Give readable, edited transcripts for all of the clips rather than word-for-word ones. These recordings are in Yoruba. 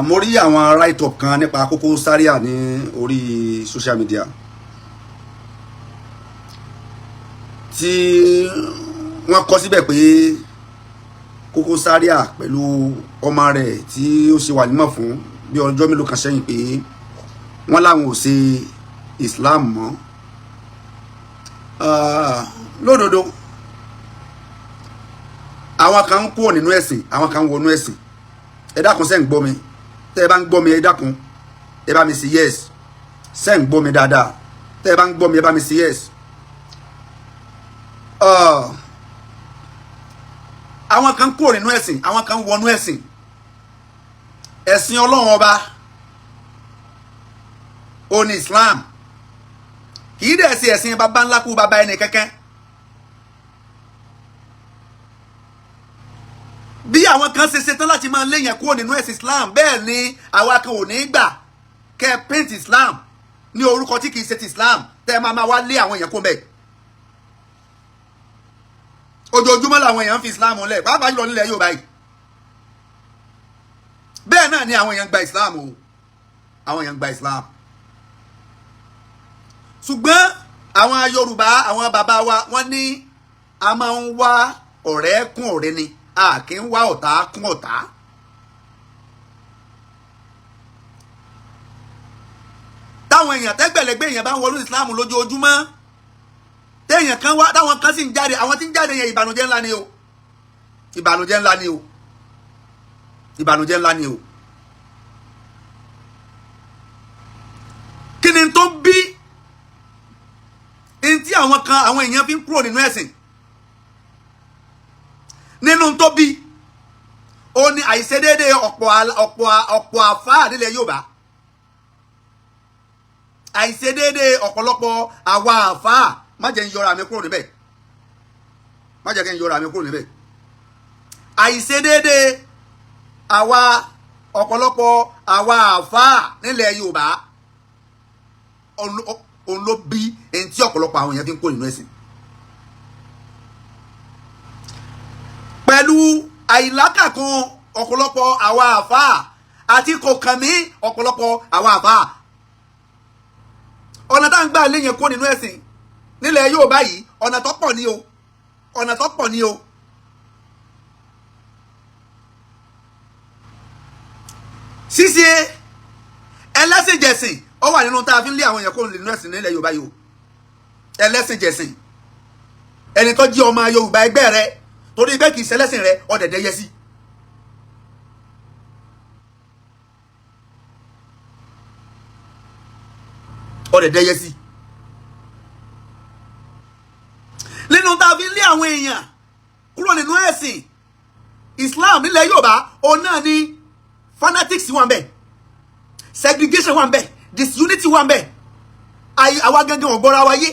mo rí àwọn write up kan nípa Koko Zaria ní orí social media tí wọ́n kọ síbẹ̀ pé Koko Zaria pẹ̀lú ọmọ rẹ̀ tí ó ṣe wàlímọ̀ fún bí ọjọ́ mélòó kan sẹ́yìn pé wọ́n láwọn ò ṣe Islam mọ́ lódodo àwọn kan ń kúrò nínú ẹ̀sìn àwọn kan ń wọnú ẹ̀sìn ẹ dákun ṣé ń gbọ́ mi tẹ́ ẹ bá ń gbọ́ mi ẹ dákun ẹ bá mi sí yes ṣé ń gbọ́ mi dáadáa tẹ́ ẹ bá ń gbọ́ mi ẹ bá mi sí yes. àwọn kan kúrò nínú ẹ̀sìn àwọn kan wọnú ẹ̀sìn ẹ̀sìn Ọlọ́run ọba ó ní Islam kì í dẹ̀ sí ẹ̀sìn baba ńlá kú baba ẹni kẹ́kẹ́ bí àwọn kan ṣe ṣetán láti máa léyìn kúrò nínú ẹ̀sìn Islam bẹ́ẹ̀ ni àwa kan ò ní gbà kẹ́ paint Islam ní orúkọ tí kì í ṣe ti Islam tẹ́ ẹ máa wá lé àwọn èèyàn kó bẹ́ẹ̀ ojoojúmọ́ làwọn èèyàn fi Islam lẹ̀ pàápàá jùlọ nílẹ̀ Yorùbá yìí bẹ́ẹ̀ náà ni àwọn èèyàn gba Islam o àwọn èèyàn gba Islam ṣùgbọ́n àwọn Yorùbá àwọn bàbá wa wọ́n ní a máa ń wá ọ̀rẹ́ kún ọ̀rẹ́ ni a kì í wá ọ̀tá kún ọ̀tá. táwọn èèyàn tẹ́gbẹ̀lẹ́gbẹ̀ èèyàn bá ń wọlé Islam lójoojúmọ́ téèyàn kan wá táwọn kan sì ń jáde àwọn tí ń jáde yẹn ìbànújẹ́ ńlá ni o ìbànújẹ́ ńlá ni o ìbànújẹ́ ńlá ni o. kí ni tó bí ntí àwọn kan àwọn èèyàn fi ń kúrò nínú ẹ̀sìn nínú tó bí ó ní àìṣedéédé ọ̀pọ̀ àfáà nílẹ̀ Yorùbá àìṣedéédé ọ̀pọ̀lọpọ̀ àwa àfáà má jẹ́ ń yọra mi kúrò níbẹ̀ má jẹ́ kí n yọra mi kúrò níbẹ̀ àìṣedéédé àwa ọ̀pọ̀lọpọ̀ àwa àfáà nílẹ̀ Yorùbá òun ló bí ẹni tí ọ̀pọ̀lọpọ̀ àwọn èèyàn fi ń kó nínú ẹ̀sìn pẹ̀lú àìlákàkún ọ̀pọ̀lọpọ̀ àwa àfáà àti kò kàn mí ọ̀pọ̀lọpọ̀ àwa àfáà ọ̀nà tá à ń gbà léyìn kó nínú ẹ̀sìn nílẹ̀ Yorùbá yìí ọ̀nà tó pọ̀ ni o ọ̀nà tó pọ̀ ni o ṣíṣe ẹlẹ́sìnjẹ̀sìn ó wà nínú tá a fi ń lé àwọn èèyàn kó nínú ẹ̀sìn nílẹ̀ Yorùbá yìí o ẹlẹ́sìnjẹ̀sìn ẹni tó jí ọmọ Yorùbá ẹgbẹ́ rẹ torí bẹ́ẹ̀ kì í ṣẹlẹ́sìn rẹ ọ̀dẹ̀dẹ̀ yẹ sí. ọ̀dẹ̀dẹ̀ yẹ sí. nínú tá a fi ń lé àwọn èèyàn kúrò nínú ẹ̀sìn Islam nílẹ̀ Yorùbá òun náà ni fanatics wà ń bẹ̀ segregation wà ń bẹ̀ disunity wà ń bẹ̀ àwa gangan ọ̀gbọ́ra wa yé.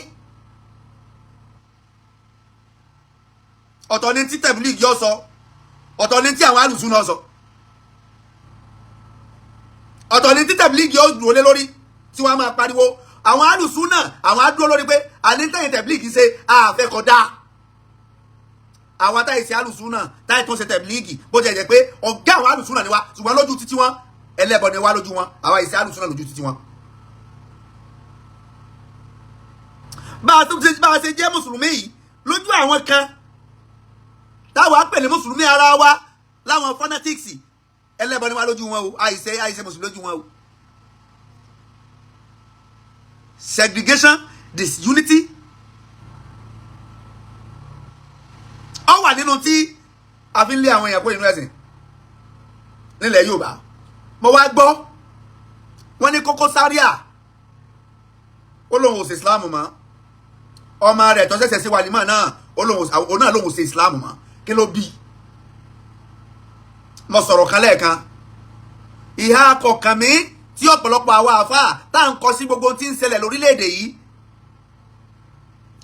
ọ̀tọ̀ ni tí tẹ̀bílíìgì yọ sọ ọ̀tọ̀ ni tí àwọn alùsùn náà sọ ọ̀tọ̀ ni tí tẹ̀bílíìgì yọ dúró lé lórí tí wọ́n máa pariwo àwọn alùsùn náà àwọn á dúró lórí pé àníntẹ̀yìn tẹ̀bílíìgì ṣe àfẹ́kọ̀dá àwọn táyì sí alùsùn náà táyì tó ṣe tẹ̀bílíìgì bó jẹ́ jẹ́ pé ọ̀gá àwọn alùsùn náà ni wá ṣùgbọ́n lójú títí wọn ẹlẹ́bọ ni wá lójú wọn àwa ìsí alùsùn náà lójú títí wọn. bá a ṣe jẹ́ mùsùlùmí yìí lójú àwọn kan táwa pèlè mùsùlùmí ara wa láwọn fanatics ẹlẹ́bọ ni wá lójú wọn o àìṣe mùsùlùmí lójú wọn o. segregation disunity ó wà nínú tí a fi ń lé àwọn èèyàn kó inú ẹ̀sìn nílẹ̀ Yorùbá mo wá gbọ́ wọ́n ní Koko Zaria ó lóun ò ṣe Islam mọ́ ọmọ rẹ̀ tó ṣẹ̀ṣẹ̀ sí wàlímà náà òun náà lóun ò ṣe Islam mọ́ kí ló bí mo sọ̀rọ̀ kan lẹ́ẹ̀kan ìhà kọ̀ọ̀kan mi tí ọ̀pọ̀lọpọ̀ àwa àfáà tá à ń kọ sí gbogbo tí ń ṣẹlẹ̀ lórílẹ̀‐èdè yìí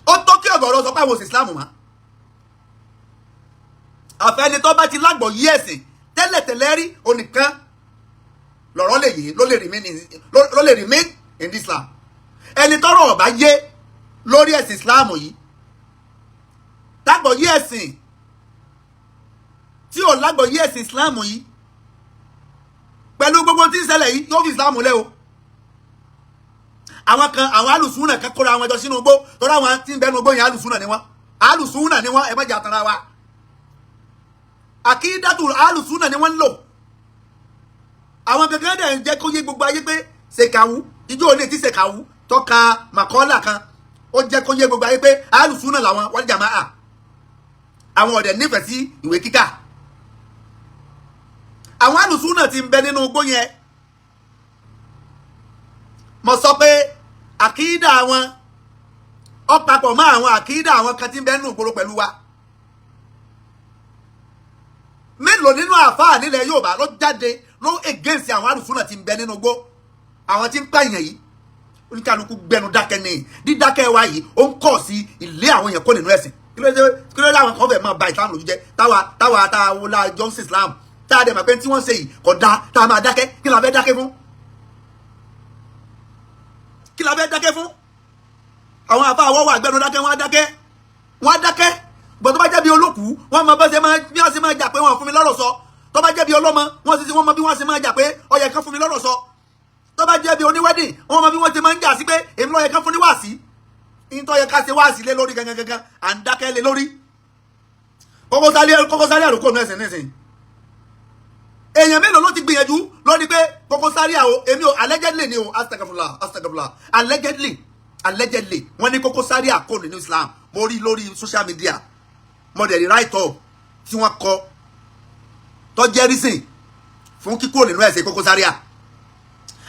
ó tó kí ọ̀gọ̀rọ̀ sọ pé àwọn òsì Islam mọ́ àfẹ́ni tó bá ti lágbọ̀ yí ẹ̀sìn tẹ́lẹ̀tẹ́lẹ̀ rí onìkan lọ̀rọ̀ lè yé ló lè remain in Islam ẹni tọ́rọ̀ ọ̀bá yé lórí ẹ̀sìn Islam yìí lágbọ̀ yí ẹ̀sìn tí ò lágbọ̀ yí ẹ̀sìn Islam yìí pẹ̀lú gbogbo tí ń ṣẹlẹ̀ yìí yóò fi Islam lẹ́ o. Àwọn kan àwọn alùsùnà kan kóra àwọn ẹjọ́ sínú igbó torí àwọn tí ń bẹnu igbó yẹn alùsùnà ni wọ́n ẹ má jà tanra wa. Àkídàtù alùsùnà ni wọ́n ń lò. Àwọn gẹ́gẹ́ dẹ̀ ń jẹ́ kó yé gbogbo ayé pé ṣèkàwú ijó olè tí ṣèkàwú tọ́ka màkọ́là kan ó jẹ́ kó yé gbogbo ayé pé alùsùnà làwọn wal jamaa. Àwọn ọ̀dẹ̀ nífẹ̀ẹ́ sí ìwé kíkà. Àwọn alùsùnà ti ń bẹ nínú igbó yẹn. Mo sọ pé àkídà àwọn ó papọ̀ mọ́ àwọn àkídà àwọn kan tí ń bẹ nínú ìgboro pẹ̀lú wa. Mélòó nínú àfáà nílẹ̀ Yorùbá ló jáde ló against àwọn alùsùnà tí ń bẹ nínú igbó. Àwọn tí ń pààyàn yìí oníkàlùkù gbẹnu dákẹ́ ní dídákẹ́ wa yìí ó ń kọ̀ sí ilé àwọn èèyàn kó nínú ẹ̀sìn. Kí ló dé àwọn kan fẹ́ máa ba Islam lójú jẹ́ táwa la Johnson Islam tá a dẹ̀ mọ̀ pé tí wọ́n ṣe yìí kò dáa tá a máa dákẹ́ kí la fẹ́ dákẹ́ fún. Kí la fẹ́ dákẹ́ fún? Àwọn àfa àwọ̀ wà gbẹ́nu dákẹ́ wọ́n á dákẹ́ gbọ́dọ̀ bá jẹ́ bí olókùú wọ́n mọ bí wọ́n ṣe máa jà pé wọ́n fún mi lọ́rọ̀ sọ tó bá jẹ́ bí ọlọ́mọ wọ́n mọ bí wọ́n ṣe máa jà pé ó yẹ kán fún mi lọ́rọ̀ sọ tó bá jẹ́ bí oníwẹ́dìn wọ́n mọ bí wọ́n ṣe máa ń jà sí pé èmi ló yẹ kán fún ní wáàsí ìtọ́ yẹ ká ṣe wáàsí lé lórí gangan à ń dákẹ́ lé lórí. Koko Zaria àròkọ mẹ́sìn nísìn èèyàn mélòó ló ti gbìyànjú lórí pé Koko Zaria o èmi ò allegedly ni o astagfirullah allegedly wọ́n ní Koko Zaria kò nínú Islam mo rí lórí social media mo dẹ̀ rí right up tí wọ́n kọ tó jẹ́ reason fún kíkúrò nínú ẹ̀sìn Koko Zaria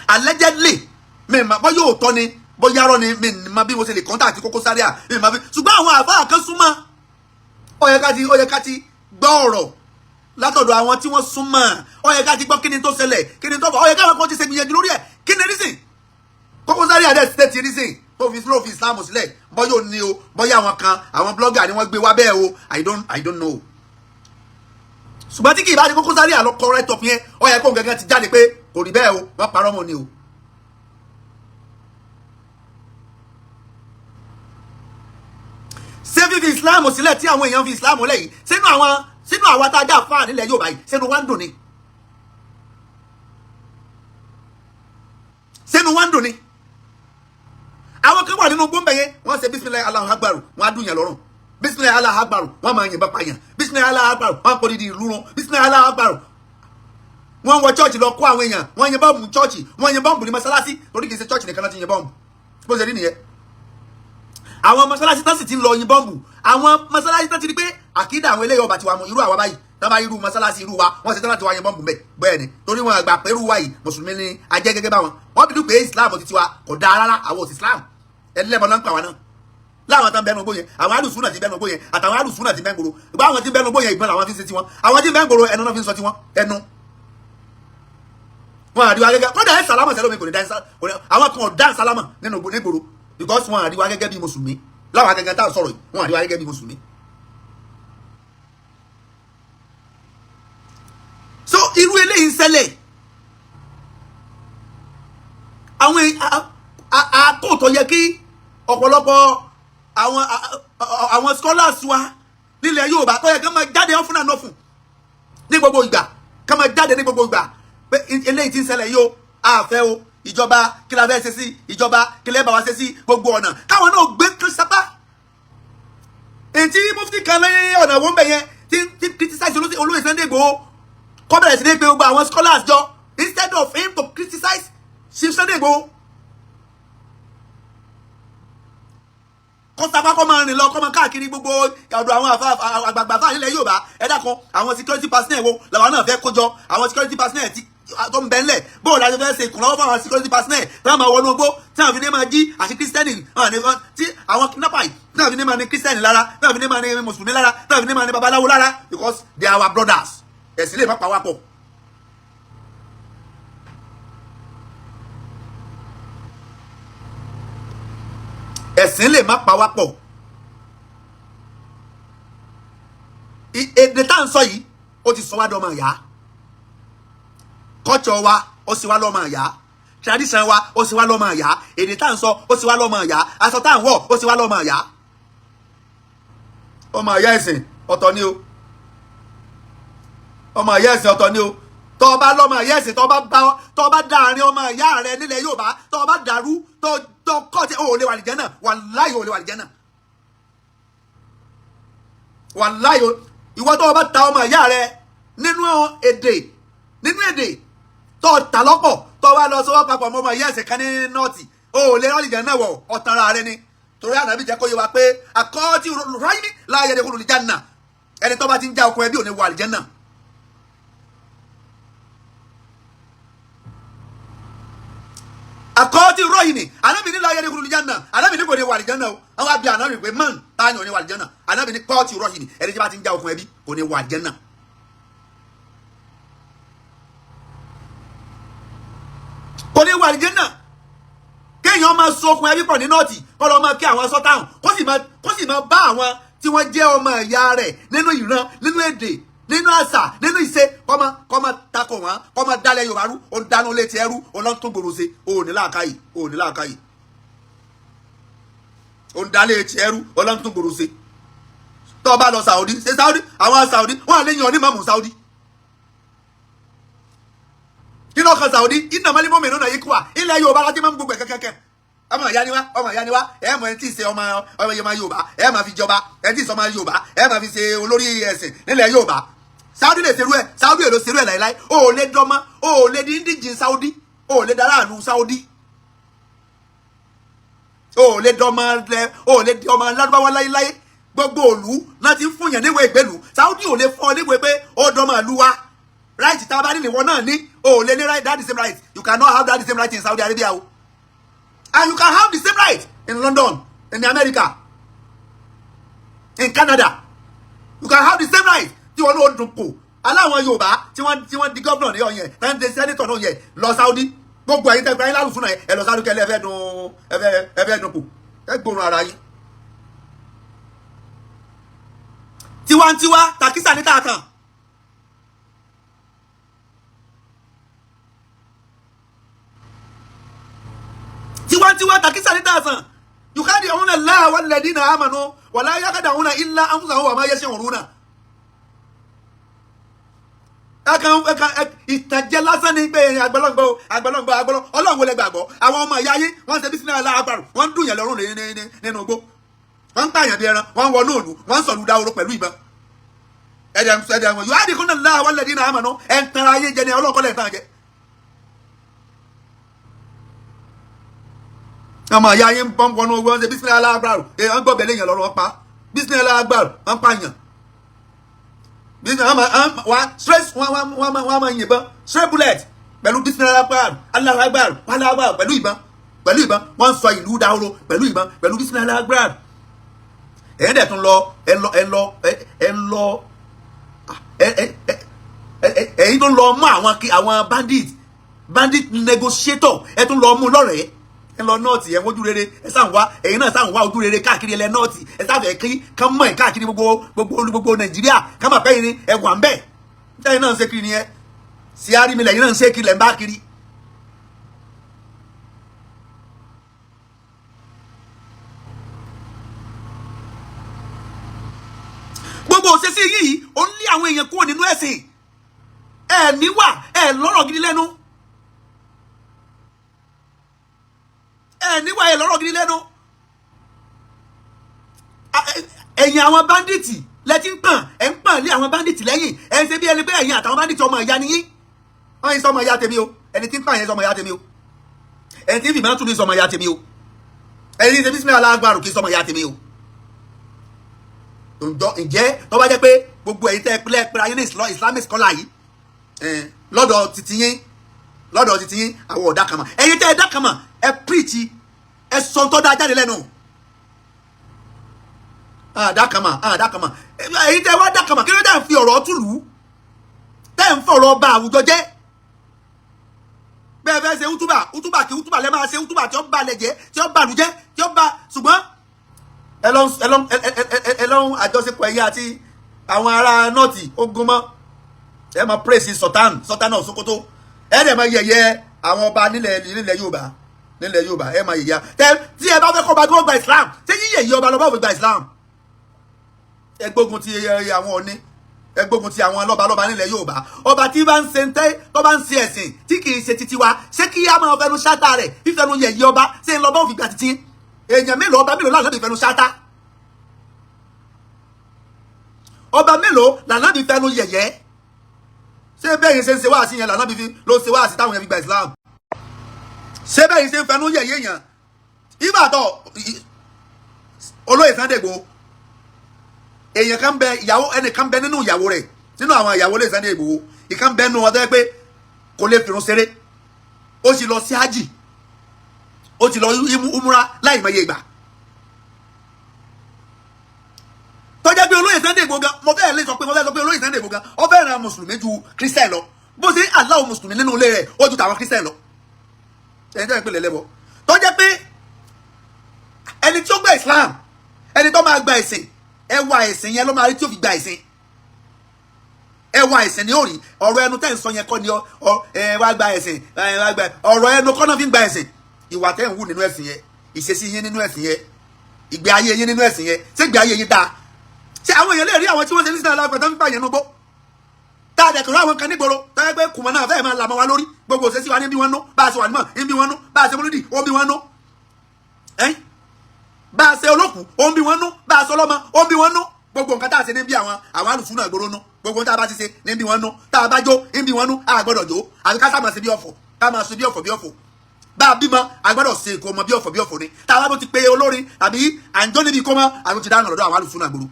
allegedly mi ma bọ́ yóò tọ́ ni bóyá rọ́ ni mi ma bí mo ṣe lè contact Koko Zaria mi ma bí ṣùgbọ́n àwọn àfáà kan súnmọ́ ó yẹ ká ti gbọ́ ọ̀rọ̀ látọ̀dọ̀ àwọn tí wọ́n súnmọ́ ó yẹ ká ti gbọ́ kíni tó ṣẹlẹ̀ kíni tó fà ó yẹ káwọn kan ti ṣe gbìyànjú lórí ẹ̀ kíni reason Koko Zaria dẹ̀ state reason tó fi Islam sílẹ̀ bọ́yá ò ní o bọ́yá àwọn kan àwọn blogger ni wọ́n gbé wá bẹ́ẹ̀ o I don't know. Ṣùgbọ́n tí kì í bá ní Koko Zaria lọ correct up yẹn ó yẹ kó gẹ́gẹ́ ti jáde pé kò rí bẹ́ẹ̀ o wọ́n parọ́ mọ́ ni o. ṣé fífi Islam sílẹ̀ tí àwọn èèyàn fi Islam lẹ́yìn sínú àwọn atájà fáà nílẹ̀ Yorùbá yìí sínú wa ń dùn ni. Sínú wa ń dùn ni. Àwọn kan wà nínú gbọ́nbẹ̀ yẹn wọ́n ṣe bisimilayi Allahu Akbar wọ́n á dùn yẹn lọ́rùn bisimilayi Allahu Akbar wọ́n máa yìnbọn pààyàn bisimilayi Allahu Akbar wọ́n á kọ́ dídì ìlú run bisimilayi Allahu Akbar wọ́n wọ chọ́ọ̀chì lọ kó àwọn èèyàn wọ́n yin bọ́ọ̀mù chọ́ọ̀chì wọ́n yin bọ́ọ̀mù ní mọ́sálásí torí kì í ṣe chọ́ọ̀chì nìkan láti yin bọ́ọ̀mù bó ṣe rí nìyẹn. Àwọn mọ́sálásí tán sì ti ń lọ yin bọ́ọ̀mù àwọn mọ́sálásí tán ti rí pé àkídà àwọn eléyìí ọba tiwa mú irú àwa báyìí tán bá irú mọ́sálásí irú wa wọ́n ṣe tán láti wá yin bọ́ọ̀mù bẹ́ẹ̀ ni torí wọn àgbà pé irú wa yìí mùsùlùmí ni ajẹ́ gẹ́gẹ́ báwọn wọ́n bí dúpẹ́ Islam ti tiwa kò dáa rárá àwọn òsì Islam ẹlẹ́mọ̀ náà ń pa wa náà láwọn tán bẹnu gbó yẹn àwọn alùsùnà ti bẹnu gbó yẹn àtàwọn alùsùnà ti bẹ́ngboro ìgbà àwọn ti bẹnu gbó yẹn ìgbọ́n làwọn fi ń ṣe tiwọn àwọn ti bẹ́ngboro ẹnu náà fi ń sọ tiwọn ẹnu. Wọn àríwá gẹ́gẹ́ kọ́dà ẹ̀ sálámà sẹ́lómi kò ní dáńsá àwọn kan ò dán sálámà nínú nígboro because wọn àríwá gẹ́gẹ́ bí mùsùlùmí láwọn akẹ́kẹ́ tá à ń sọ̀rọ̀ yìí wọn àríwá gẹ́gẹ́ bí mùsùlùmí. So irú eléyìí ń ṣẹlẹ̀ àwọn àkóòtọ̀ yẹ kí ọ̀pọ̀lọpọ̀ àwọn scholars wa nílẹ̀ Yorùbá tó yẹ ká máa jáde ọ̀fun náà nọ́fun ní gbogbo ìgbà ká máa jáde ní gbogbo ìgbà pé eléyìí ti ń ṣẹlẹ̀ yìí o àfẹ́ o ìjọba kí la fẹ́ ṣe sí ìjọba kí lẹ́ bá wa ṣe sí gbogbo ọ̀nà káwọn náà gbé kan sápá. èyí tí Mufti kan lẹ́yìn ọ̀nà wọ́n bẹ̀ yẹn tí criticize olóyè Sunday Igboho kọ́ bẹ̀rẹ̀ sí ní pé gbogbo àwọn scholars jọ instead of him to criticize Chief Sunday Igboho. Kọ́sápá kọ́ máa rìn lọ kọ́ máa káàkiri gbogbo ọ̀dọ̀ àwọn àgbààgbà fáà nílẹ̀ Yorùbá ẹ̀dá kan àwọn security personnel wo làwọn náà fẹ́ kójọ àwọn security personnel tó ń bẹ ńlẹ̀ bóò láti fẹ́ ṣe ìkùnlọ́wọ́ fún àwọn security personnel tí wọ́n máa wọnú ogbó tí wọ́n fi ní máa jí àti kírísítẹ́nì tí àwọn kidnapper yìí tí wọ́n fi ní máa ní kírísítẹ́nì lára tí wọ́n fi ní máa ní mùsùlùmí lára tí wọ́n fi ní máa ní babaláwo lára because they are our brothers ẹ̀sìn lè má pa wá pọ̀. Ẹ̀sìn lè má pa wá pọ̀. Èdè tá à ń sọ yìí ó ti sọ wá dọ́mọ ìyá culture wa ó sì wá lọ́mọ ìyá tradition wa ó sì wá lọ́mọ ìyá èdè tá à ń sọ ó sì wá lọ́mọ ìyá aṣọ tá à ń wọ̀ ó sì wá lọ́mọ ìyá. ọmọ ìyá ẹ̀sìn ọ̀tọ̀ ni o ọmọ ìyá ẹ̀sìn ọ̀tọ̀ ni o tó bá lọ́mọ ìyá ẹ̀sìn tó bá dá àárín ọmọ ìyá rẹ nílẹ̀ Yorùbá tó bá dàrú tó kọ́ tí ó lè wà lìjẹ́ náà wàláhì ó lè wà lìjẹ́ náà wàláhì ìwọ tó bá ta ọmọ ìyá rẹ nínú èdè tó ta lọ́pọ̀ tó bá lọ sọ́wọ́ papọ̀ ọmọ ìyá ẹ̀sìn kan ní nọ́ọ̀tì ó lè rán lìjẹ́ náà wọ̀ ọ̀tara rẹ ni torí Ànábì jẹ́ kó yé wa pé àkọ́ọ́tì ráyìí láàyè ẹ̀dẹ̀kùn lìjánà ẹni tó bá ti ń já okùn ẹbí ò ní wà lìjẹ́ náà. Àkọ́ọ́tì rọ́yìn ni Ànábì ní láàyè ẹ̀dẹ̀kùn lìjánà Ànábì ní kò ní wà lìjẹ́ náà àwọn àbí Ànábì pé mọ́n táyà ò ní wà lìjẹ́ náà Ànábì ní kọ́ọ̀tì rọ́yìn ni ẹni tí bá ti ń já okùn ẹbí kò ní wà lìjẹ́ náà. kò ní wà lìjẹ́ náà kéèyàn máa so okùn ẹbí pọ̀ ní nọ́ọ̀tì kọ́ lọ́ máa kí àwọn sọ́táhùn kó sì máa bá àwọn tí wọ́n jẹ́ ọmọ ìyá rẹ̀ nínú ìran nínú èdè nínú àṣà nínú ìṣe kọ́ máa takò wọ́n kọ́ máa dálẹ̀ Yorùbá rú ó dáná létí ẹrú ó lọ́n tó gbòòrò ṣe ó ní làákàyè ó ń dálẹ̀ létí ẹrú ó lọ́n tó gbòòrò ṣe tó bá lọ Saudi ṣe Saudi àwọn Saudi wọ́n à lè yan onímọ̀mù Saudi kí ló kan Saudi iná mọ́lẹ́ mọ́mì nínú yìí kú wa ilẹ̀ Yorùbá láti máa ń gbogbo kẹ́kẹ́kẹ́ ọmọ ìyá ni wá ẹ mọ ẹni tí ì ṣe ọmọ Yorùbá ẹ máa fi jọba ẹni tí ì ṣe ọmọ Yorùbá ẹ máa fi ṣe olórí ẹ̀sìn nílẹ̀ Yorùbá Saudi lè ṣerú ẹ Saudi èlò ṣerú ẹ láíláí o ò lè dọ́mọ o ò lè di indíjì Saudi o ò lè dáráàlú Saudi o ò lè dọ́mọ lẹ o ò lè di ọmọ ládùbáwá láíláí gbogbo òlú náà ti ń fún yàn níwèé ìgbélú Saudi ò lè fún ọ níwèé pé ó dọ́mọ ìlú wa right tá a bá nílé wọn náà ní o ò lè ní right that the same right you cannot have that the same right in Saudi Arabia o. And you can have the same right in London, in America, in Canada. You can have the same right. Tí wọ́n ló dùn kù. Aláwọn Yorùbá tí wọ́n di governor ní ọ̀yẹ́, tí di senator náà yẹ lọ Saudi. Gbogbo ẹ̀yin tẹ́ gbáyé lálùfún náà ẹ lọ Saudi kẹ́lẹ́ ẹfẹ́ dùn kù. Ẹ gbóòórùn ara yín. Tiwantiwa takisa ní tààtàn. Tiwantiwa takisa ní tààtàn. Yukhadi'una Allaha walladhina amanu wa la yakhda'una illa anfusahum wa ma yash'uruna. Ìtànjẹ lásán ní pé àgbọ̀lọ́gbọ̀ Ọlọ́run wo lẹ gbàgbọ́ àwọn ọmọ ìyá yín wọ́n ṣe bísí náà láàbàrù wọ́n ń dùn yẹn lọ́rùn nínú igbó wọ́n ń pààyàn bí ẹran wọ́n ń wọnú òòlù wọ́n ń sọ̀lù dáwọ́rọ́ pẹ̀lú ìbọn ẹ̀dẹ̀ wọn yukhadi'una Allaha walladhina amanu ẹ̀ ń tan ayé jẹ ní ọlọ́kọ́lẹ̀ ń tàn jẹ. ọmọ ìyá yín ń pọ́n wọnú ogun ṣe bísí náà láàbàrù wọ́n gbọ́ bẹ̀lẹ́ yẹn lọ́rùn wọn pa bísí náà láàbàrù wọ́n pààyàn wọ́n máa yìnbọn straight bullet pẹ̀lú bismillah akbar Allahu akbar pẹ̀lú ìbọn wọ́n ń sọ ìlú dáhóró pẹ̀lú ìbọn pẹ̀lú bismillah akbar. ẹ̀yìn dẹ̀ tún ẹ̀yìn tó lọ mú àwọn bandit negotiator ẹ̀ tún lọ mú lọ́rẹ̀ẹ́ ẹ lọ nọ́ọ̀tì ẹ wojú rere ẹ sáà ń wá ẹ̀yin náà sáà ń wá ojú rere káàkiri ẹlẹ́ nọ́ọ̀tì ẹ sáfẹ́ kí kán mọ̀ ẹ̀ káàkiri gbogbo Nàìjíríà ká mà pẹ́yìn ní ẹ wà ń bẹ̀ tẹ́yìn náà ń ṣe kiri ni ẹ sí arími lẹ́yìn náà ń ṣe kiri lẹ́ ń bá kiri. gbogbo òṣèṣì yìí ó ń lé àwọn èèyàn kúrò nínú ẹ̀sìn ẹ̀ níwà ẹ̀ lọ́rọ̀ gidi lẹ́nu. níwá ẹ lọ́rọ̀ gidi lẹ́nu ẹ̀yìn àwọn báńdíìtì lẹ́tí ń pàn lé àwọn báńdíìtì lẹ́yìn ẹ̀ ń ṣe bí ẹni pé ẹ̀yìn àtàwọn báńdíìtì ọmọ ìyá nìyí wọ́n yìí sọmọ ìyá tèmi o ẹni tí ń pàn yẹn sọmọ ìyá tèmi o ẹni tí ń fìmọ́ tún ní sọmọ ìyá tèmi o ẹni tí ń ṣe bísímillah alágbàrú kí sọmọ ìyá tèmi o. ǹjẹ́ tó bá jẹ́ pé gbogbo ẹ̀yin tẹ́ pẹ́lẹ́ ayé ní Islamic scholar yìí lọ́dọ̀ titi yín àwọn ọ̀dà kan mọ̀ ẹ̀yin tẹ́ ẹ dá kan mọ̀ ẹ preach ẹ sọ tó dáa jáde lẹ́nu àdàkàmà èyí tẹ́ wá dàkàmà kí ló dé ń fi ọ̀rọ̀ tún lù ú tẹ́ ń fọ̀rọ̀ ba àwùjọ jẹ́ bẹ́ẹ̀ fẹ́ ṣe útúbà kí útúbà lẹ́ máa ṣe útúbà tí ó ba lẹ̀ jẹ́ tí ó ba lù jẹ́ tí ó ba ṣùgbọ́n ẹ lọ́n àjọṣepọ̀ ẹ̀yìn àti àwọn ará nọ́ọ̀tì ogun mọ́ ẹ máa praise Sultan of Sokoto ẹ dẹ̀ máa yẹ̀yẹ́ àwọn ọba nílẹ̀ Yorùbá ẹ máa yẹ̀yẹ́ tí ẹ bá fẹ́ kọ́ ọba tí wọ́n gba Islam ṣé yíyẹ yìí ọba lọ́ba òfin gba Islam ẹ gbógun ti àwọn Ọ̀ọ̀ni ẹ gbógun ti àwọn lọ́balọ́ba nílẹ̀ Yorùbá ọba tí bá ń ṣe tó bá ń ṣe ẹ̀sìn tí kì í ṣe titi wa ṣé kí á máa fẹnu ṣáta rẹ̀ fífẹnu yẹ̀yẹ́ ọba ṣé ń lọ bá òfin gbà títí èèyàn mélòó ọba mélòó lànà bí fẹnu ṣáta ọba mélòó lànà bí fẹnu yẹ̀yẹ́ ṣé bẹ́ẹ̀ yẹn ṣe ń ṣe wáàsí yẹn lànà bí fi ló ṣe wáàsí táwọn yẹn fi gba Islam ṣé bẹ́ẹ̀ yẹn ṣe ń fẹnu yẹ̀yẹ́ yẹn ìbàdàn olóyè Sunday Igboho èèyàn kan bẹ ìyàwó ẹnìkan bẹ nínú ìyàwó rẹ̀ nínú àwọn ìyàwó lè Sunday Igboho ìkan bẹ nínú wọn tó yẹ pé kò lè fìrun ṣeré ó sì lọ sí hájì ó ti lọ umura láì mọye ìgbà tó jẹ́ pé olóyè Sunday Igboho gan mo fẹ́ lè sọ pé olóyè Sunday Igboho gan ó fẹ́ ran mùsùlùmí ju kírísítẹ̀ lọ bó ṣe aláwọ̀ mùsùlùmí nínú ilé rẹ̀ ó ju tàwọn kírísítẹ̀ lọ ẹni tó yẹ pé lẹ́lẹ́bọ tó jẹ́ pé ẹni tí ó gba Islam ẹni tó máa gba ẹ̀sìn ẹwà ẹ̀sìn yẹn ló máa rí tí ó fi gba ẹ̀sìn ẹwà ẹ̀sìn ni ó rí ọ̀rọ̀ ẹnu tẹ́ ń sọ yẹn kọ́ ni wá gba ẹ̀sìn ọ̀rọ̀ ẹnu kọ́ náà fi ń gba ẹ̀sìn ìwà tẹ́ ń wù nínú ẹ̀sìn yẹn ìṣesí yín nínú ẹ̀sìn yẹn ìgbé ayé yín nínú ẹ̀sìn yẹn ṣé ìgbé ayé yín dáa ṣé àwọn èèyàn lè rí àwọn tí wọ́n ṣe ní sinadá lágbàá tó ń pààyàn nugbó tá a dẹ̀ kọ̀ọ̀rọ̀ àwọn kan nígboro tó yẹ pé kùmọ̀ náà fẹ́ẹ̀ máa làmọ́ wa lórí gbogbo òṣèṣì wa ní bí wọ́n nú bá a ṣe wà nímọ̀ ní bí wọ́n nú bá a ṣe mọ́lódì ó bí wọ́n nú bá a ṣe olókùú ó ń bí wọ́n nú bá a ṣe ọlọ́mọ ó ń bí wọ́n nú gbogbo nǹkan tá a ṣe ní bí àwọn alùsùn náà gbòòrò nú gbogbo tá a bá ti ṣe ní bí wọ́n nú tá a bá jó ní bí wọ́n nú a gbọ́dọ̀ jó àbí ká sábà ṣe bí ọ̀fọ̀ ká máa ṣe bí ọ̀fọ̀ bá a bímọ a gbọ́dọ̀ ṣe èkó ọmọ bí ọ̀fọ̀ ni tá a bá tó ti pe olórin àbí àǹjọ́ níbi kó mọ́ àbí ti dáhùn lọ́dọ̀ àwọn alùsùn náà gbòòrò.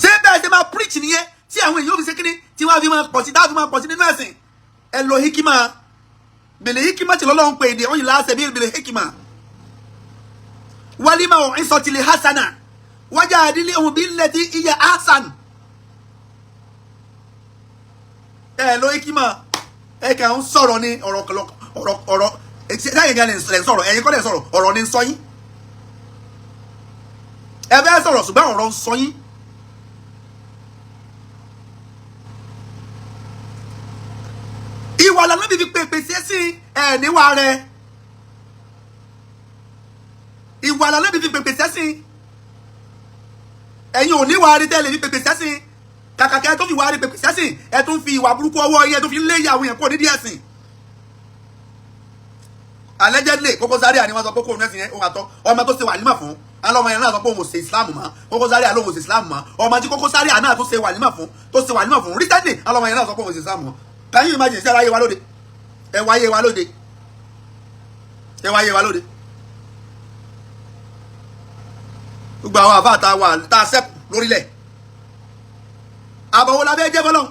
ṣé bẹ́ẹ̀ ṣe máa preach nìyẹn tí àwọn èèyàn fi ṣe kíní tí wọ́n fi máa pọ̀ sí dáàbò máa pọ̀ sí nínú ẹ̀sìn ẹ lo hikima bèlè hikima tí lọ́lọ́run pè dé òyìnbó láṣẹ bí bèlè hikima wálímà òun ìsọtìlẹ̀ hasana wájà àdílé ohun bí lẹ́tí iye hasan ẹ lo hikima ẹ kàn ń sọ̀rọ̀ ní ọ̀rọ̀ ẹ̀yìn gan lẹ̀ sọ̀rọ̀ ẹ̀yìn kọ́ lẹ̀ sọ̀rọ̀ ọ̀rọ̀ ní sọ yín ẹ fẹ́ sọ̀rọ̀ ṣùgbọ́n ọ̀rọ̀ ń sọ yín. ìwà lànà bíbí pèpè sí ẹ̀sìn níwà rẹ̀ ìwà lànà bíbí pèpè sí ẹ̀sìn ẹ̀yin ò níwà rí tẹ́lẹ̀ bí pèpè sí ẹ̀sìn kàkàkẹ́ tó fi wà rí pèpè sí ẹ̀sìn ẹ̀ tún fi ìwà burúkú ọwọ́ yẹn tó fi lé ìyàwó yẹn kó nídìí ẹ̀sìn. allegedly Koko Zaria ni wọ́n sọ Koko nẹ́sìn yẹn òun àtọ́ ọmọ tó ṣe wàlímà fún alọ́mọ yẹn náà sọ pé òun ò ṣe Islam mọ́ Koko Zaria lóun ò ṣe Islam mọ́ ọmọ tí Koko Zaria náà tó ṣe wàlímà fún recently alọ́mọ yẹn náà sọ pé òun ò ṣe Islam mọ́. Can you imagine ṣe wáyé wa lóde ẹ wáyé wa lóde ẹ wáyé wa lóde gbogbo àwọn àbá tá a wà tá a sẹ́kù lórílẹ̀ àbọ̀wò lábẹ́ jẹ́ bọ́lọ́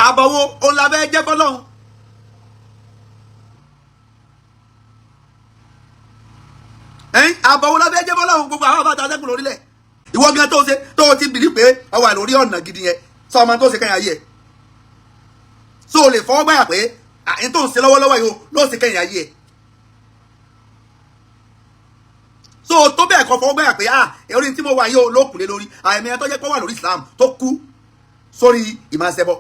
àbọ̀wò olábẹ́ jẹ́ bọ́lọ́ àbọ̀wò lábẹ́ jẹ́ bọ́lá òun gbogbo àwọn àbáta sẹ́kùn lórílẹ̀ ìwọ gan tó ti bìlí pé ọ wà lórí ọ̀nà gidi yẹn sọ ọmọ tó ṣe kẹ́yìn ayé ẹ̀ so o lè fọwọ́ gbáyà pé àyín tó ń ṣe lọ́wọ́lọ́wọ́ yìí ló ṣe kẹ́yìn ayé ẹ̀ so tó bẹ́ẹ̀ kọ́ fọwọ́ gbáyà pé orí tí mo wà yìí ló kù lé lórí àmì ẹ̀ tó jẹ́ pé wà lórí Islam tó kú sórí ìmọ̀ọ́sẹ́bọ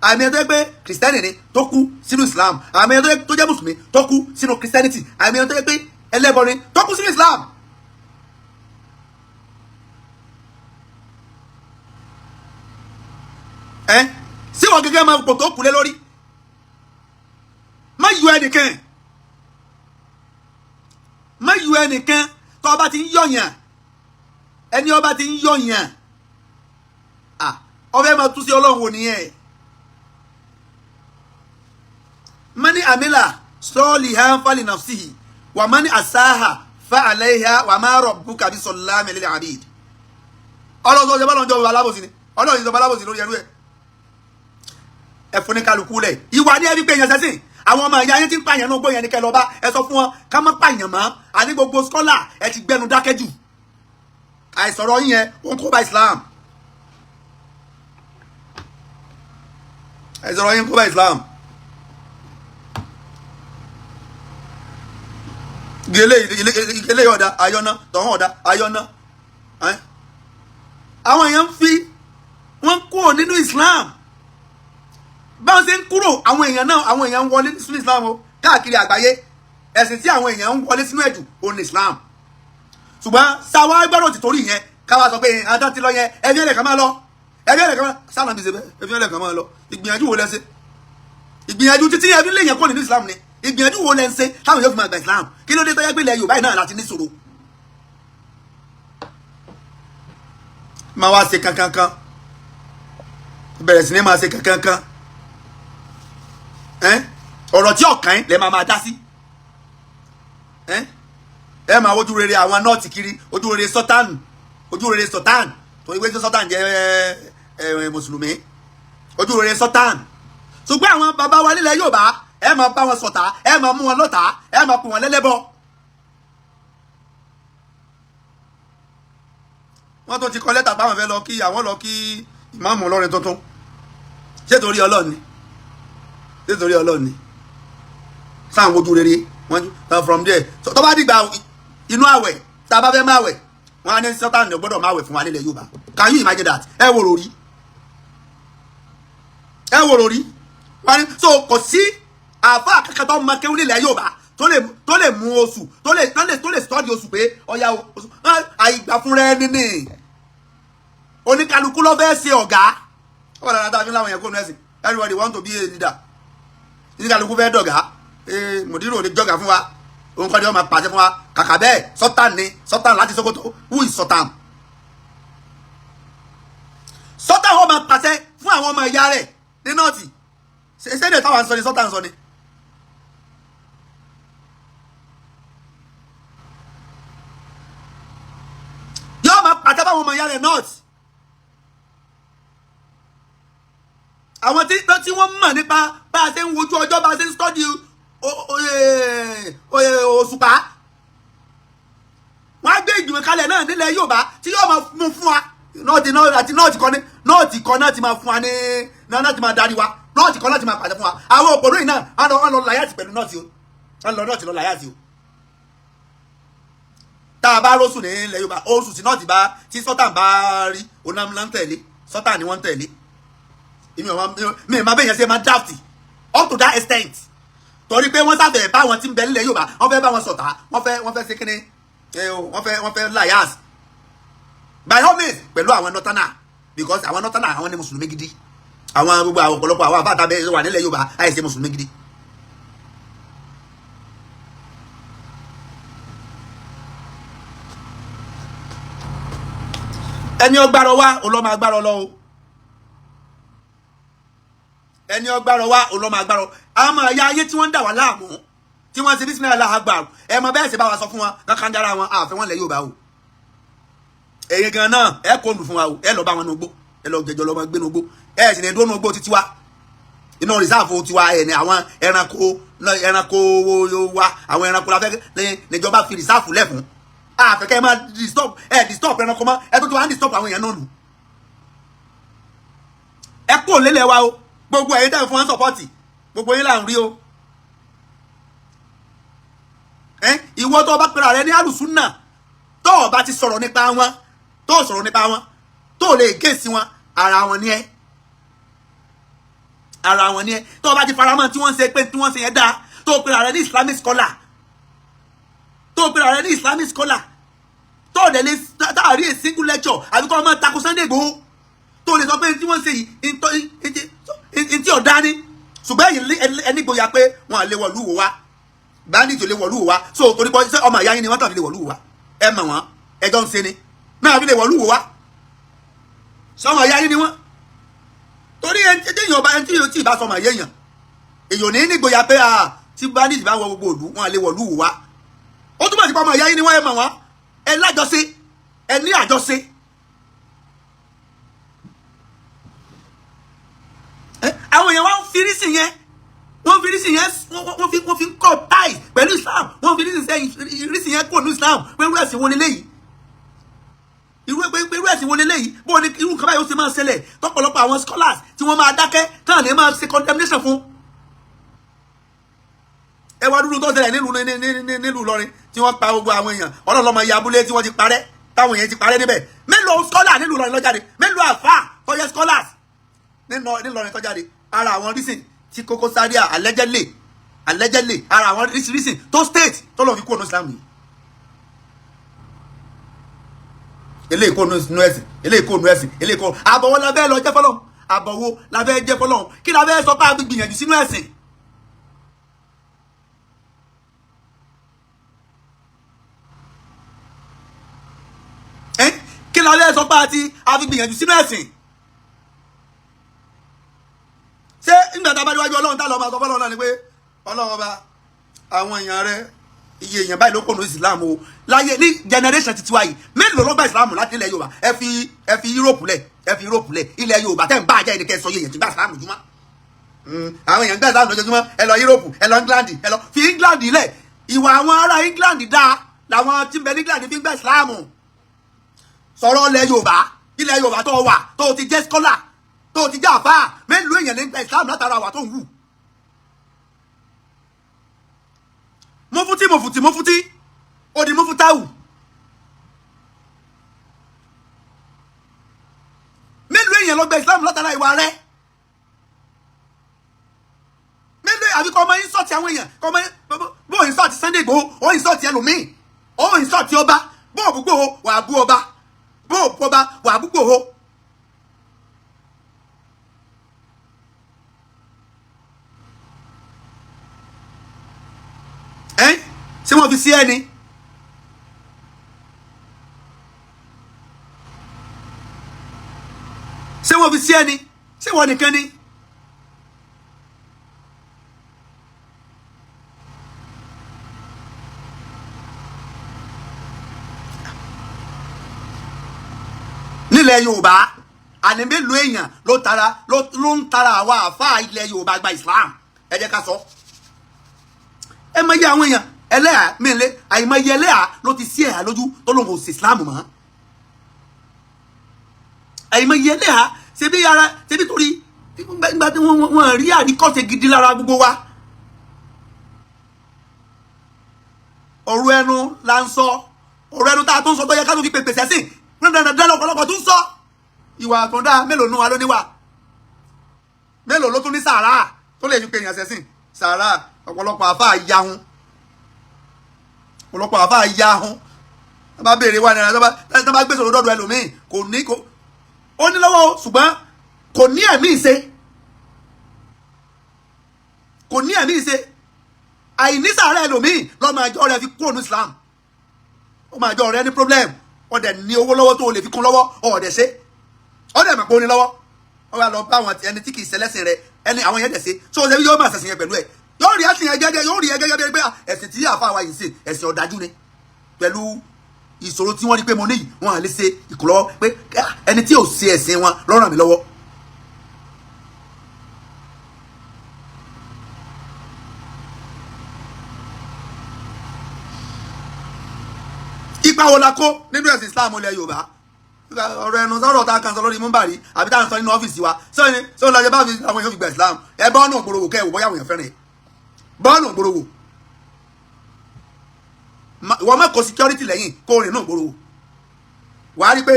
àmì ẹ̀ tó jẹ́ pé kìrìsìtẹ́nì ni tó kú sínú Islam àmì ẹ̀ tó jẹ́ mùsùlùmí tó kú sínú kìrìsìtẹ́nìtì àmì ẹ̀ tó jẹ́ pé ẹlẹ́bọrin tó kú sínú Islam. Sí wọn gẹ́gẹ́ máa pò tó kù lé lórí má yọ ẹnìkan tó ọba ti ń yọ̀yàn ẹni ọba ti ń yọ̀yàn ọfẹ́ máa tú sí Ọlọ́run wò nìyẹn mani amila sọ́ọ̀lì hàn fálì nafsihi wa mani asaha fa alayha wa ma rabbuka bisallamin lil abid ọlọ́run ọjọ́ bọ́lọ́run jọba alábòsí ni ọlọ́run ìjọba alábòsí lórí ẹrú ẹ̀ ẹ̀fún ní kálukú lẹ̀ ìwà ní ẹbí pé èèyàn sẹ́sìn àwọn ọmọ ìyá yẹn ti ń pààyàn náà gbóyàn ní kẹ́ lọ́ba ẹ sọ fún wọn ká má pààyàn mọ́ àní gbogbo skọ́là ẹ ti gbẹnu dákẹ́ jù àìsọ̀rọ̀ yín yẹn ó ń kó bá Islam àìsọ̀rọ̀ yín ń kó bá Islam. gele ọ̀dà ayọ́nà tọ̀hún ọ̀dà ayọ́nà àwọn èèyàn ń fi Islam báwọn ṣe ń kúrò àwọn èèyàn náà àwọn èèyàn ń wọlé sínú Islam o káàkiri àgbáyé ẹ̀sìn tí àwọn èèyàn ń wọlé sínú ẹ̀jù òun ní Islam ṣùgbọ́n sáwá gbọ́dọ̀ ti torí yẹn káwá sọ pé àtàn ti lọ yẹn ẹbí ẹlẹ́kan máa lọ ẹbí ẹlẹ́kan máa sáà bí ṣe bẹ́ẹ̀ ẹbí ẹlẹ́kan máa lọ ìgbìyànjú wo lẹ́sẹ̀ ìgbìyànjú títí ẹbí lè yẹn kọ́ nínú Islam ni ìgbìyànjú wo lẹ́ ń ṣe táwọn yóò fi máa gba Islam kí ló dé tó yẹ pé ilẹ̀ Yorùbá yìí náà láti ní ṣòro máa wá ṣe kankankan bẹ̀rẹ̀ sí ní máa ṣe kankankan ọ̀rọ̀ tí ọ̀kan lẹ́ máa dá sí ẹ máa wojú rere àwọn nọ́ọ̀tì kiri ojú rere sọ́tánù ojú rere sọ́tánù tó ìwé tí sọ́tánù jẹ́ mùsùlùmí ojú rere sọ́tánù ṣùgbọ́n àwọn bàbá wa nílẹ̀ Yorùbá ẹ máa bá wọn ṣọ̀tá ẹ máa mú wọn lọ́tá ẹ máa pè wọn lẹ́lẹ́bọ. wọ́n tó ti kọ lẹ́tà báwọn fẹ́ lọ kí àwọn lọ kí ìmáàmù Ọlọ́rin tuntun ṣé torí Ọlọ́run ni ṣé torí Ọlọ́run ni sáà wojú rere wọ́n from there tó bá dìgbà inú àwẹ̀ tá a bá fẹ́ máa wẹ̀ wọ́n á ní sọ́tàn gbọ́dọ̀ máa wẹ̀ fún wa nílẹ̀ Yorùbá can you imagine that ẹ wò lórí wọ́n ní so kò sí àbá kankan tó máa kéwú nílẹ̀ Yorùbá tó lè mú oṣù tó lè sọ́ọ̀dì oṣù pé ọ̀ya oṣù àìgbà fúnra ẹni ní oníkálukú ló fẹ́ ṣe ọ̀gá ọ̀pọ̀ dáadáa tàbí láwọn yẹn kó nẹ́sìn everybody want to be a leader oníkálukú fẹ́ dọ̀gá mùdírò ò lè jọ̀gá fún wa òun kọ́ ni wọ́n máa pàṣẹ fún wa kàkà bẹ́ẹ̀ sọ́tàn láti Sókótó who is sọ́tàn wọ́n máa pàṣẹ fún àwọn ọmọ ìyá rẹ̀ ní nọ́ọ̀tì ṣẹ́dẹ̀ táwọn sọ ni sọ́tàn sọ ni. yóò máa pàṣẹ fún àwọn ọmọ ìyá rẹ̀ nọ́ọ̀tì àwọn tí wọ́n mọ̀ nípa bá a ṣe ń wojú ọjọ́ bá a ṣe ń stọ́dì òṣùpá wọ́n á gbé ìgbìmọ̀ kalẹ̀ náà nílẹ̀ Yorùbá tí yóò máa mú fún wa nọ́ọ̀tì kan náà ti máa fún wa ní náà ti máa darí wa nọ́ọ̀tì kan náà ti máa pàṣẹ fún wa àwọn òpònú yìí náà wọ́n lọ láyàtì pẹ̀lú nọ́ọ̀tì o wọ́n lọ nọ́ọ̀tì lọ láyàtì o tá a bá rọ́ọ̀sù nílẹ̀ Yorùbá oṣù tí nọ́ọ̀tì bá tí sọ́tàn bá rí onámúlá ń tẹ̀lé sọ́tàn ni wọ́n ń tẹ̀lé mi ì máa bẹ́ẹ̀ yẹn ṣe máa draft up to that extent torí pé wọ́n sáfẹ́ bá wọn tí ń bẹ nílẹ̀ Yorùbá wọ́n fẹ́ bá wọn ṣọ̀tá wọ́n fẹ́ ṣe kíni wọ́n fẹ́ láyàs by all means pẹ̀lú àwọn nọ́tánà because àwọn nọ́tánà àwọn ní mùsùlùmí gidi àwọn gbogbo àwọn ọ̀pọ̀lọpọ̀ àwọn àbáta bẹ́ẹ̀ wà nílẹ̀ Yorùbá àìsí mùsùlùmí gidi. ẹni ọgbàrọ̀ wá olọ́mọ agbárọ̀ lọ o ẹni ọgbàrọ̀ wá olọ́mọ agbárọ̀ àmọ́ ẹ̀yà ayé tí wọ́n ń dà wá láàmú tí wọ́n ti bí sinmi aláàgbà ẹ mọ bẹ́ẹ̀ sì bá wa sọ fún wọn kankan dára wọn àfẹ́ wọn lẹ̀ Yorùbá o èyí gan náà ẹ kó nù fún wa o ẹ lọ bá wọn nugbó ẹ lọ jẹjọ lọ gbé nugbó ẹ sì ní dúró nugbó títí wa inú rìsáàfù tiwa ẹ ní àwọn ẹranko wa àwọn ẹranko la fẹ́ níjọba fi rìsáàfù lẹ̀ fún àfẹ́kẹ́ máa disturb ẹranko mọ́ ẹ tó ti wá ń disturb àwọn èèyàn náà nù ẹ kó lélẹ̀ wa o gbogbo ẹ̀yin tẹ́ fún wọn sọ́pọ́tì gbogbo yín là ń rí o ìwọ tó bá pera rẹ ní alùsùnà tó o bá ti sọ̀rọ̀ nípa wọn tó lè gèsì wọn ara wọn ni ẹ tó o bá ti faramọ́ tí wọ́n ṣe pé tí wọ́n ṣe yẹn dáa tó o pera rẹ ní Islamic scholar tó o pera rẹ ní Islamic scholar tó o dẹ̀ lè táàrí a single lecture àbí kọ́ ọmọ tako Sunday Igboho tó o lè sọ pé tí wọ́n ṣe yìí tí ọ̀dá ni ṣùgbọ́n ẹni gbòòyà pé wọ́n lè wọ̀lú wò wá bandit lè wọ̀lú wò wá so torí pé ọmọ ìyá yín ni wọ́n tàbí lè wọ̀lú wò wá ẹ mọ̀ wọ́n ẹjọ́ ń ṣe ni náà bí lè wọ̀lú wò wá sọmọ ìyá yín ni wọ́n torí ẹni tí yóò tí ì bá sọmọ ìyá èèyàn èèyàn ní gbòòyà pé tí bandit bá wọ gbogbo òdu wọ́n lè wọ̀lú wò wá ó túmọ̀ sí pé ọmọ ìyá yín ni wọ́n ẹ mọ̀ wọ́n ẹ lájọṣe ẹ ní àjọṣe àwọn èèyàn wọ́n fi rí sí yẹn wọ́n fi ń kọ́ táì pẹ̀lú Islam wọ́n fi rí sí yẹn kúrò ní Islam pẹ̀lú ẹ̀sìn wọn lélẹ́yìí irú ẹ̀sìn wọn lélẹ́yìí bó ní irú nǹkan báyìí ó ti máa ṣẹlẹ̀ tọ́pọ̀lọpọ̀ àwọn scholars tí wọ́n máa dákẹ́ tán lè máa ṣe condemnation fún ẹ wá dúró tó ṣẹlẹ̀ nílùú Ìlọrin tí wọ́n pa gbogbo àwọn èèyàn ọlọ́lọ́mọ ìyá abúlé tí wọ́n ti parẹ́ táwọn èèyàn ti parẹ́ níbẹ̀ mélòó scholar nílùú Ìlọrin lọ́jáde mélòó àfà tó yẹ scholars nílọrin tó jáde ara àwọn reason tí Koko Zaria allegedly ara àwọn reason tó state tó lọ fi kó ní Islam yìí eléyìí kó nú ẹ̀sìn eléyìí kó àbọ̀wọ́ la fẹ́ lọ jẹ́ fọlọ́run àbọ̀wọ́ la fẹ́ jẹ́ fọlọ́run kí la fẹ́ sọ pé a fi gbìyànjú sínú ẹ̀sìn kí la fẹ́ sọ pé a fi gbìyànjú sínú ẹ̀sìn ṣé nígbà tá a bá déwájú ọlọ́run tá a lọ máa sọ fọlọ́run náà ni pé ọlọ́run ọba àwọn èèyàn rẹ iye èèyàn báyìí ló kó ní Islam o láyé ní generation titi wa yìí mélòó ló gba Islam láti ilẹ̀ Yorùbá ẹ fi Europe lẹ̀ ilẹ̀ Yorùbá tẹ́ ń bá àjẹ́ ìdíkẹ́ sọ yé èèyàn ti gba Islam jùmọ́ àwọn èèyàn gba Islam lójoojúmọ́ ẹ lọ Europe ẹ lọ England ẹ lọ fi England lẹ̀ ìwà àwọn ará England dáa làwọn tí ń bẹ ní England fi gba Islam sọ̀rọ̀ ilẹ̀ Yorùbá tó wà tó ti jẹ́ scholar tó ti jẹ́ àfáà mélòó èèyàn ní gba Islam látara wà tó ń wù Mufti ó di Muftahu mélòó èèyàn ló gba Islam látara ìwà rẹ̀ mélòó àbíkọ́ ọmọ insult àwọn èèyàn kọ́ ọmọ bó insult Sunday Igboho ó insult ẹlòmíì ó insult ọba bó òbúgbò wà á bú ọba bó òbú ọba wà á bú Igboho. Ṣé wọ́n fi sí ẹni ṣé wọ́n nìkan ni nílẹ̀ Yorùbá àní mélòó èèyàn ló ń tara àwa àfáà ilẹ̀ Yorùbá gba Islam ẹ jẹ́ ká sọ ẹ mọ iye àwọn èèyàn ẹlẹ́à mẹ́lẹ́ àìmọye ẹlẹ́à ló ti sí ẹ̀hà lójú tó lóun kò sí Islam mọ́ àìmọye ẹlẹ́à ṣebí torí nígbà tí wọ́n rí àríkọ́ṣe gidi lára gbogbo wa ọ̀rọ̀ ẹnu la ń sọ ọ̀rọ̀ ẹnu tá a tó ń sọ tó yẹ ká tó fi pèpè sẹ́sìn dandan ọ̀pọ̀lọpọ̀ tó ń sọ ìwà àtúndá mélòó nù wa ló níwà mélòó ló tún ní sàárà tó lè fi pè yàn sẹ́sìn sàárà ọ̀pọ̀lọpọ̀ àfáà yahun ọ̀pọ̀lọpọ̀ àfáà yahun tó bá béèrè wà nìyẹn tó bá gbé sọ̀rọ̀ dọ́dọ̀ ẹlòmíì ó ní lọ́wọ́ ṣùgbọ́n kò ní ẹ̀mí ìṣe àìní sàárà ẹlòmíì lọ́mọ àjọ rẹ fi kúrò ní Islam ọmọ àjọ rẹ ní problem ọdẹ ní owó lọ́wọ́ tó lè fi kún lọ́wọ́ ọ̀dẹ̀ ṣe ọdẹ mọ̀ pé ó ní lọ́wọ́ wọ́n wá lọ bá àwọn ẹni tí kì í ṣẹlẹ́sìn rẹ ẹni àwọn yẹn dẹ̀ ṣe tó ṣe yóò máa ṣẹ̀sìn yẹn pẹ̀lú ẹ̀ yóò rí ẹ̀sìn yẹn gẹ́gẹ́ pé ẹ̀sìn tí àfa wa yìí ṣe ẹ̀sìn ọ̀dájú ni pẹ̀lú ìṣòro tí wọ́n rí pé mo ní yìí wọ́n á lè ṣe ìkùlọ́wọ́ pé ẹni tí ò ṣe ẹ̀sìn wọn ló ràn mí lọ́wọ́. ipa wo la kó nínú ẹ̀sìn Islam ilẹ̀ Yorùbá ọ̀rọ̀ ẹnu sọ̀rọ̀ tá a kan sọ lórí múmbàrí àbí tá a sọ nínú ọ́fíìsì wa sọ́ni lọ́jọ́ bá fi àwọn èèyàn fi gba Islam ẹ bọ́ọ̀nù ògbóròwò kẹ́ ẹ̀ wò bóyá àwọn èèyàn fẹ́ràn ẹ̀ bọ́ọ̀nù ògbóròwò wọ́n má kó security lẹ́yìn kó rìn náà ògbóròwò wà á rí pé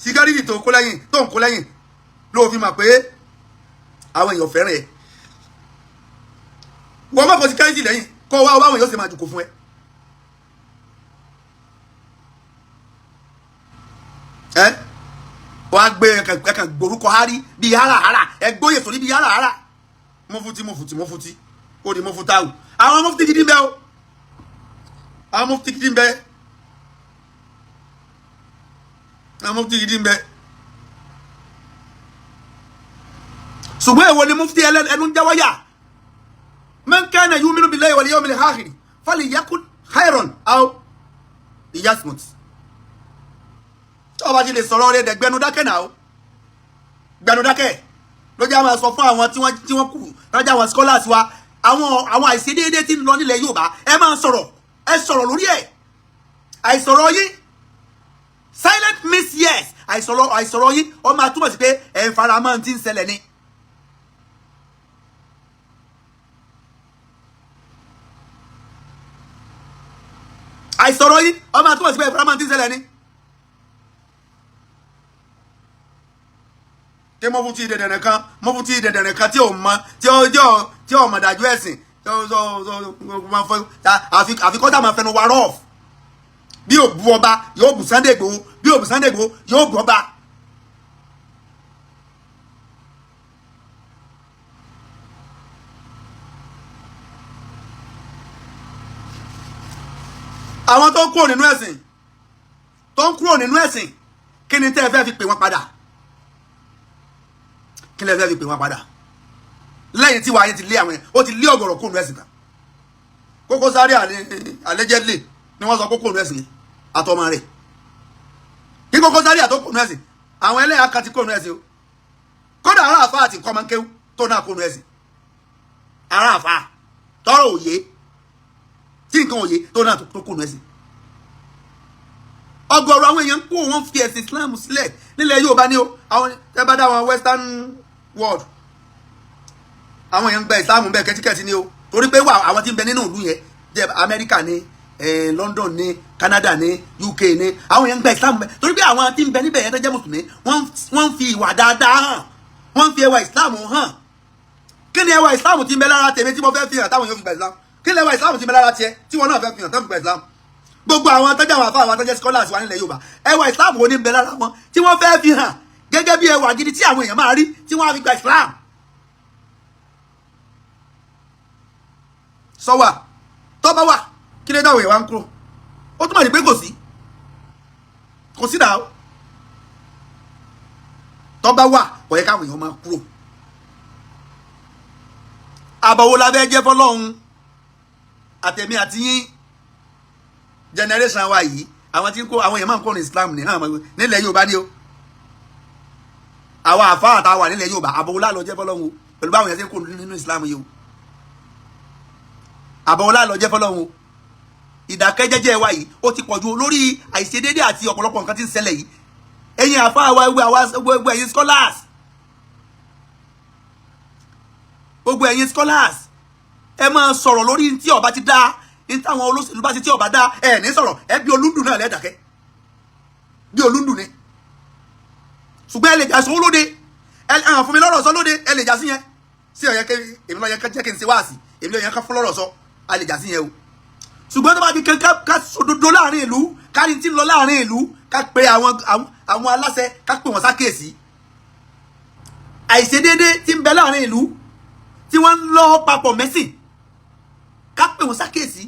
security tó ń kó lẹ́yìn ló fi mọ̀ pé àwọn èèyàn fẹ́ràn ẹ̀ wọ́n má kó security lẹ́yìn kó wá àwọn èèyàn sì máa jùkò fún ẹ. wọ́n á gbé ẹ̀kan gborúkọ hárí bíi háràhárà ẹgbóyè sórí bíi háràhárà Mufti ó di Muftahu àwọn Mufti gidi ń bẹ o àwọn Mufti gidi ń bẹ ṣùgbọ́n èwo ni Mufti ẹnu ń jáwáyà man kana yu'minu billahi wal yawmil akhir falyakun khayran aw liyasmut tó bá ti lè sọ̀rọ̀ rẹ̀ dẹ̀ gbẹnu dákẹ́ náà gbẹnu dákẹ́ ló jẹ́ àwọn sọ fún àwọn tí wọ́n kù lọ́jọ́ àwọn scholars wa àwọn àìṣedéédé tí ń lọ nílẹ̀ Yorùbá ẹ máa sọ̀rọ̀ ẹ sọ̀rọ̀ lórí ẹ̀ àìsọ̀rọ̀ yín silent means yes àìsọ̀rọ̀ yín ó máa túmọ̀ sí pé ẹ̀ ń fara mọ́ ti ń ṣẹlẹ̀ ni. àìsọ̀rọ̀ yín ó máa túmọ̀ sí pé ẹ̀ ń fara mọ́ ti ń ṣẹlẹ̀ ni. tí Mufti dẹ̀dẹ̀rẹ̀ kan tí ò mọ tí ò mọ̀ dájú ẹ̀sìn àfikọ́tà máa fẹnu wa rọ́ọ̀f bí ò bu ọba yóò bu Sunday Igboho bí ò bu Sunday Igboho yóò bu ọba. àwọn tó ń kúrò nínú ẹ̀sìn kí ni tẹ́ ẹ fẹ́ fi pè wọ́n padà kí lẹ fẹ́ fi pè wọ́n padà lẹ́yìn tí wàá yẹn ti lé àwọn yẹn ó ti lé ọ̀gọ̀rọ̀ kúrò nínú ẹ̀sìn kan Koko Zaria allegedly ni wọ́n sọ kókó nínú ẹ̀sìn àtọmọ rẹ̀ kí Koko Zaria tó kúrò nínú ẹ̀sìn àwọn ẹlẹ́yà kan ti kúrò nínú ẹ̀sìn o kódà ará àfa àti nǹkan máa ń kéwú tó náà kúrò nínú ẹ̀sìn ará àfa tọrọ òye tí nǹkan òye tó náà tó kúrò nínú ẹ̀sìn ọ̀gọ̀rọ̀ àwọn èèyàn kú wọn fi ẹ̀sìn Islam sílẹ̀ nílẹ̀ Yorùbá ní o àwọn tẹ́ bá dá àwọn western world àwọn èèyàn gba Islam bẹ́ẹ̀ kẹ́tíkẹ́tì ní o torí pé wà àwọn tí ń bẹ nínú ìlú yẹn jẹ́ Amẹ́ríkà ní London ní Canada ní UK ní àwọn èèyàn gba Islam bẹ́ẹ̀ torí pé àwọn tí ń bẹ níbẹ̀ yẹn tó jẹ́ mùsùlùmí wọ́n ń fi ìwà dáadáa hàn wọ́n ń fi ẹwà Islam hàn kí ni ẹwà Islam tí ń bẹ lára tèmi tí mo fẹ́ fi hàn táwọn èèyàn fi gba Islam kí ni ẹwà Islam tí ń bẹ lára tiẹ̀ tí wọ́n náà fẹ́ fi hàn táwọn fi gba Islam gbogbo àwọn atọ́jà àwọn afáwọn atọ́jà scholars wà nílẹ̀ Yorùbá ẹwà Islam wo ní ń bẹ lára wọn tí wọ́n fẹ́ fi hàn gẹ́gẹ́ bí ẹwà gidi tí àwọn èèyàn máa rí tí wọ́n á fi gba Islam. sọ́wà tọ́ba wà kí lè dáwọ̀ ìwà ń kúrò ó túmọ̀ ní pé kò sí dáa tọ́ba wà kò yẹ káwọn èèyàn máa kúrò. àbọ̀wò la fẹ́ jẹ́ fọlọ́run àtẹ̀mí àti yín generation wa yìí àwọn tí ń kó àwọn èèyàn máa ń kó ní Islam ní nílẹ̀ Yorùbá ni o àwọn àfáà tá a wà nílẹ̀ Yorùbá àbọ̀wọ́lá lọ jẹ́ fọlọ́run o pẹ̀lú báwọn èèyàn ti ń kó nínú Islam yìí o àbọ̀wọ́lá lọ jẹ́ fọlọ́run o ìdákẹ́jẹ́jẹ́ wa yìí ó ti pọ̀jù lórí àìṣedédé àti ọ̀pọ̀lọpọ̀ nǹkan tí ń ṣẹlẹ̀ yìí ẹ̀yin àfáà wa gbogbo ẹ̀yin scholars ẹ máa sọ̀rọ̀ lórí tí ọba ti dá ní táwọn olóṣèlú bá ti tí ọba dá ẹ ní sọ̀rọ̀ ẹ bí olúndù náà lẹ́dàkẹ́ bí olúndù ni ṣùgbọ́n ẹ lè jà sówó lóde ẹ hàn fún mi lọ́rọ̀ sọ lóde ẹ lè jà sí yẹn sí ọ̀yẹ́ kẹ́ èmi lọ́yẹ́ kẹ́ jẹ́ kí n ṣe wáàsí èmi lọ́yẹ́ kẹ́ fún lọ́rọ̀ sọ a lè jà sí yẹn o ṣùgbọ́n tó bá di kankan ká sòdodo láàrin ìlú ká ní tí ń lọ láàrin ìlú ká pe àwọn aláṣẹ ká pè wọ́n sákèsí àìṣedéédé tí ń bẹ láàrin ìlú tí wọ́n ń lọ papọ̀ mẹ́sìn ká pè wọ́n sákèsí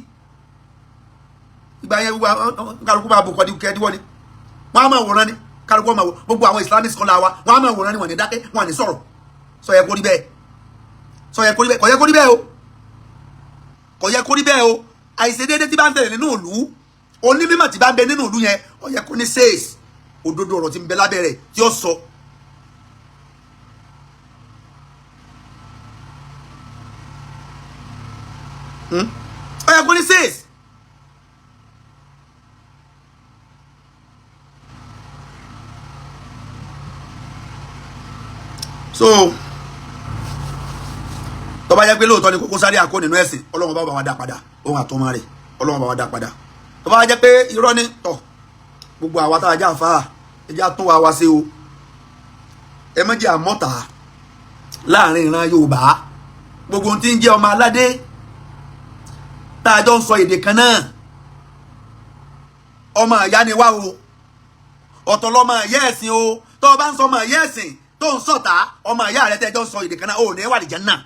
ìgbà yẹn kálukú máa bò kọ́ kẹ́ẹ́díwọ́ ni wọ́n á máa wòran ni kálukú máa wò gbogbo àwọn Islamic scholar wa wọ́n á máa wòran ni wọ́n ní dákẹ́ wọ́n ní sọ̀rọ̀ sọ yẹ kó rí bẹ́ẹ̀ kò yẹ kó rí bẹ́ẹ̀ o kò yẹ kó rí bẹ́ẹ̀ o àìṣedéédé tí bá ń tẹ̀lé nínú ìlú onímọ̀ tí bá ń bẹ nínú ìlú yẹn ó yẹ kó ní sèés òdodo ọ̀rọ̀ tí ń bẹ lábẹ́ rẹ̀ tí ó sọ. ó yẹ kó ní sèés. so tó bá yẹ pé lóòótọ́ ni Koko Zaria kó nínú ẹ̀sìn Ọlọ́run bá wa dá padà ohun àtọmọ rẹ̀ Ọlọ́run bá wa dá padà tó bá jẹ́ pé irọ́ ni tọ̀ gbogbo àwa tá a já àfáà ẹjẹ́ àtún wa sí o ẹ méjì àmọ́ta láàrin ìran Yorùbá gbogbo ohun tí ń jẹ́ ọmọ aládé tá a jọ ń sọ èdè kan náà ọmọ ìyá ni wá o ọ̀tọ̀ lọ́mọ ìyá ẹ̀sìn o tó o bá ń sọ ọmọ ìyá ẹ̀sìn tó ń sọ̀tá ọmọ ìyá rẹ tẹ́jọ́ ń sọ èdè kan náà ò ní wà lìjẹ́ náà.